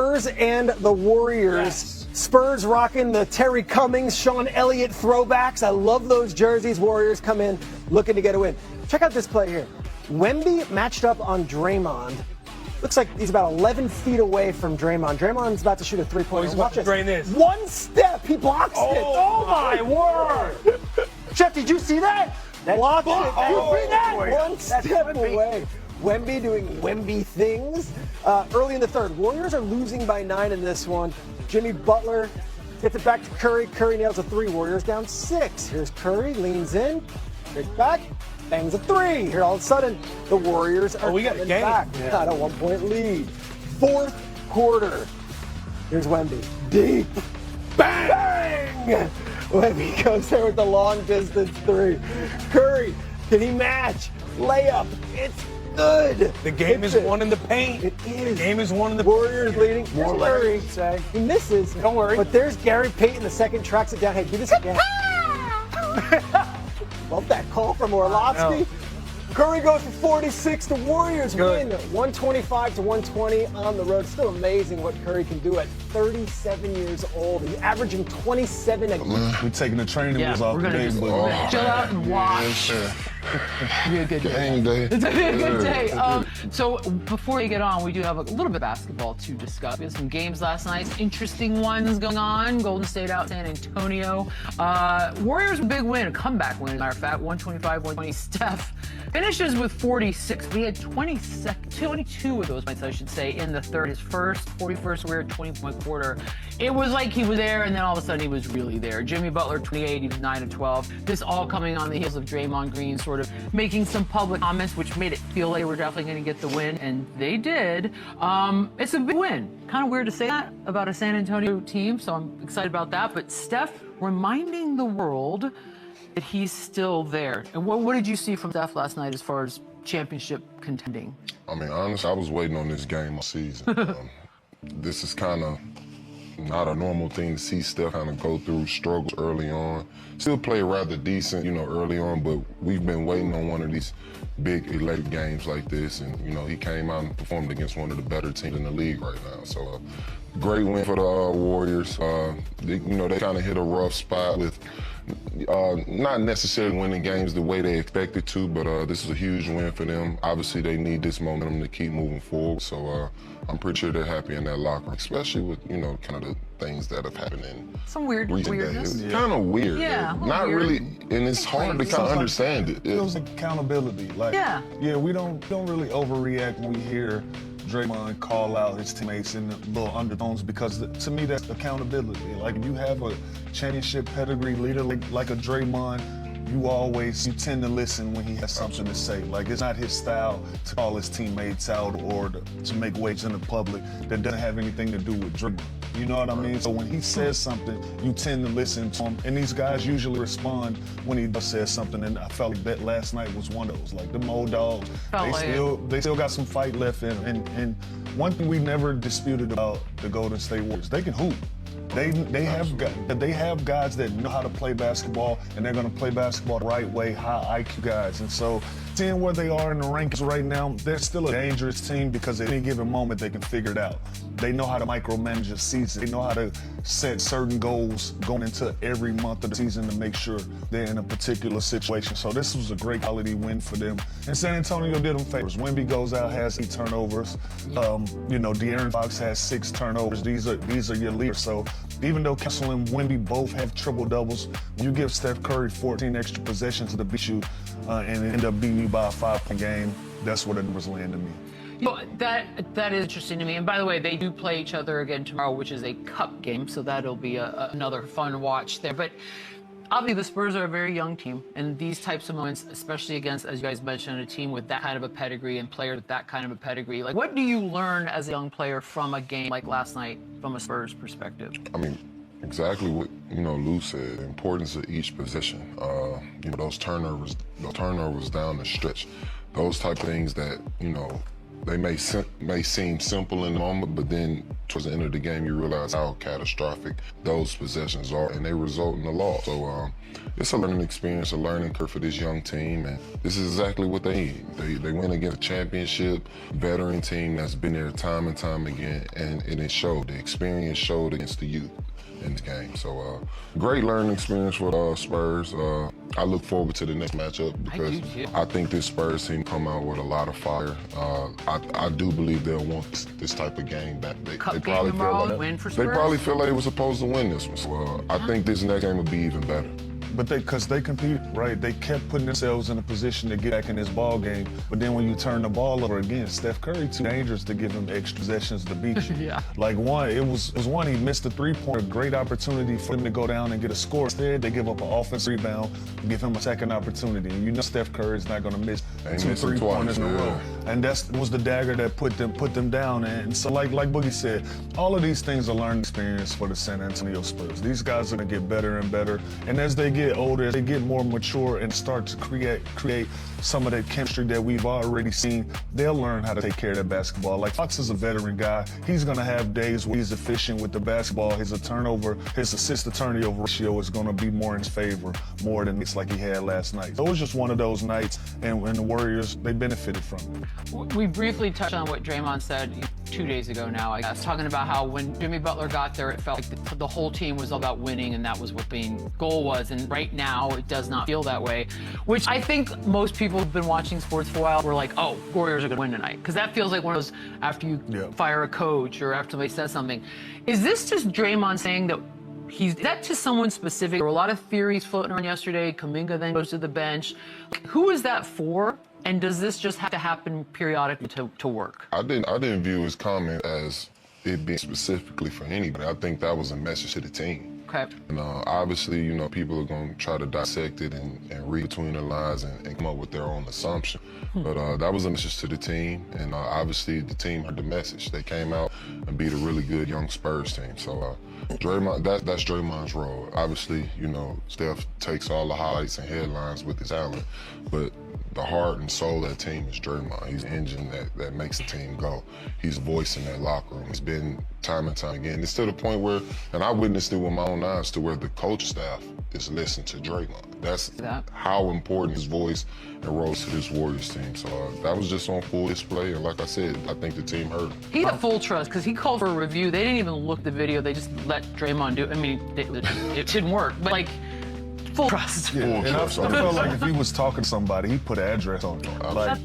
Spurs and the Warriors. Yes. Spurs rocking the Terry Cummings, Sean Elliott throwbacks. I love those jerseys. Warriors come in looking to get a win. Check out this play here. Wemby matched up on Draymond. Looks like he's about 11 feet away from Draymond. Draymond's about to shoot a three-pointer. He's about to drain this. One step, he blocks it. Oh my word! Jeff, did you see that? Blocked it. Oh, Did you see that? boy. One step away. Wemby doing Wemby things. Early in the third, Warriors are losing by 9 in this one. Jimmy Butler gets it back to Curry. Curry nails a 3. Warriors down 6. Here's Curry, leans in, straight back, bangs a 3. Here all of a sudden, the Warriors are we got a coming game. back. Yeah. Got a 1-point lead. Fourth quarter. Here's Wemby. Deep. Bang! Wemby goes there with the long distance 3. Curry, can he match? Layup. It's good. The game is won in the paint. It is. The game is won in the Warriors leading. More Curry. say. He misses. Don't worry. But there's Gary Payton, the second, tracks it down. Hey, do this again. Love that call from Orlovsky. Curry goes for 46. The Warriors win 125-120 on the road. Still amazing what Curry can do at 37 years old. He's averaging 27 a game. We're taking the training wheels off we're gonna today, just but chill out and watch. It'll be a good day. Game day. It's gonna be a good day. So before we get on, we do have a little bit of basketball to discuss. We had some games last night, interesting ones going on. Golden State out San Antonio. Warriors, big win, a comeback win, as a matter of fact, 125-120. Steph finishes with 46. We had 22 of those points, I should say, in the third. His first, 41st, we were at 20-point quarter. It was like he was there, and then all of a sudden he was really there. Jimmy Butler, 28, he was 9 of 12. This all coming on the heels of Draymond Green sort of making some public comments, which made it feel like they were definitely going to get the win, and they did. It's a big win. Kind of weird to say that about a San Antonio team, so I'm excited about that. But Steph reminding the world that he's still there. And what did you see from Steph last night as far as championship contending? I mean, honestly, I was waiting on this game all season. This is kind of not a normal thing to see Steph kind of go through struggles early on. Still play rather decent, early on, but we've been waiting on one of these big electric games like this. And, he came out and performed against one of the better teams in the league right now. So, great win for the Warriors. They kind of hit a rough spot with not necessarily winning games the way they expected to, but this is a huge win for them. Obviously, they need this momentum to keep moving forward. So I'm pretty sure they're happy in that locker room, especially with, kind of the things that have happened in some weirdness. It's kind of weird. Yeah, not weird. really, and it's hard to kind of understand it. it feels like accountability. Like, we don't really overreact when we hear Draymond call out his teammates in the little undertones, because to me that's accountability. Like, if you have a championship pedigree leader like a Draymond, you tend to listen when he has something to say. Like, it's not his style to call his teammates out or to make waves in the public that doesn't have anything to do with Draymond. You know what I mean? So when he says something, you tend to listen to him. And these guys usually respond when he does say something. And I felt like that last night was one of those. Like, the Mo Dogs, they still got some fight left in them. And one thing we never disputed about the Golden State Warriors, they can hoop. They have guys that know how to play basketball, and they're going to play basketball the right way, high IQ guys. And so seeing where they are in the rankings right now, they're still a dangerous team, because at any given moment they can figure it out. They know how to micromanage a season. They know how to set certain goals going into every month of the season to make sure they're in a particular situation. So this was a great quality win for them. And San Antonio did them favors. Wemby goes out, has 8 turnovers. De'Aaron Fox has 6 turnovers. These are your leaders. So even though Kessler and Wemby both have triple doubles, you give Steph Curry 14 extra possessions to beat you and end up beating you by a 5-point game, that's where the numbers land to me. That is interesting to me. And by the way, they do play each other again tomorrow, which is a cup game, so that'll be another fun watch there. But obviously, the Spurs are a very young team, and these types of moments, especially against, as you guys mentioned, a team with that kind of a pedigree and players with that kind of a pedigree, like, what do you learn as a young player from a game like last night from a Spurs perspective? I mean, exactly what Lou said. The importance of each possession. Those turnovers down the stretch, those type of things that They may seem simple in the moment, but then towards the end of the game, you realize how catastrophic those possessions are, and they result in a loss. So it's a learning experience, a learning curve for this young team, and this is exactly what they need. They went against a championship veteran team that's been there time and time again, and it showed. The experience showed against the youth in the game. So great learning experience for the Spurs. I look forward to the next matchup because I think this Spurs team come out with a lot of fire. I do believe they'll want this type of game back. They probably feel like they were supposed to win this one. So I think this next game will be even better. But because they compete, right? They kept putting themselves in a position to get back in this ball game. But then when you turn the ball over again, Steph Curry too dangerous to give him extra possessions to beat you. Yeah. Like it was one, he missed a three-pointer, great opportunity for him to go down and get a score. Instead, they give up an offensive rebound, give him a second opportunity. And you know Steph Curry is not going to miss 2 3-pointers in a row. And that was the dagger that put them down. And so like Boogie said, all of these things are learning experience for the San Antonio Spurs. These guys are going to get better and better. And as they get older, they get more mature and start to create some of that chemistry that we've already seen. They'll learn how to take care of that basketball. Like Fox is a veteran guy. He's going to have days where he's efficient with the basketball. His assist to turnover ratio is going to be more in his favor, more than it's like he had last night. So it was just one of those nights, and the Warriors, they benefited from it. We briefly touched on what Draymond said 2 days ago now, I guess, talking about how when Jimmy Butler got there, it felt like the whole team was all about winning, and that was what the goal was. And right now, it does not feel that way, which I think most people who've been watching sports for a while were like, oh, Warriors are going to win tonight. Because that feels like one of those after you fire a coach or after somebody says something. Is this just Draymond saying that is that to someone specific? There were a lot of theories floating around yesterday. Kuminga then goes to the bench. Who is that for? And does this just have to happen periodically to work? I didn't view his comment as it being specifically for anybody. I think that was a message to the team. Okay. And obviously, people are going to try to dissect it and read between the lines and come up with their own assumption. But that was a message to the team, and obviously the team heard the message. They came out and beat a really good young Spurs team. So Draymond, that's Draymond's role. Obviously, Steph takes all the highlights and headlines with his talent, but the heart and soul of that team is Draymond. He's the engine that makes the team go. He's a voice in that locker room. He's been time and time again. It's to the point where, and I witnessed it with my own eyes, to where the coach staff is listening to Draymond. That's how important his voice and roles to this Warriors team. So that was just on full display. And like I said, I think the team heard him. He had full trust because he called for a review. They didn't even look at the video. They just let Draymond do it. I mean, it didn't work. But full trust. Yeah, and I felt like if he was talking to somebody, he'd put an address on it.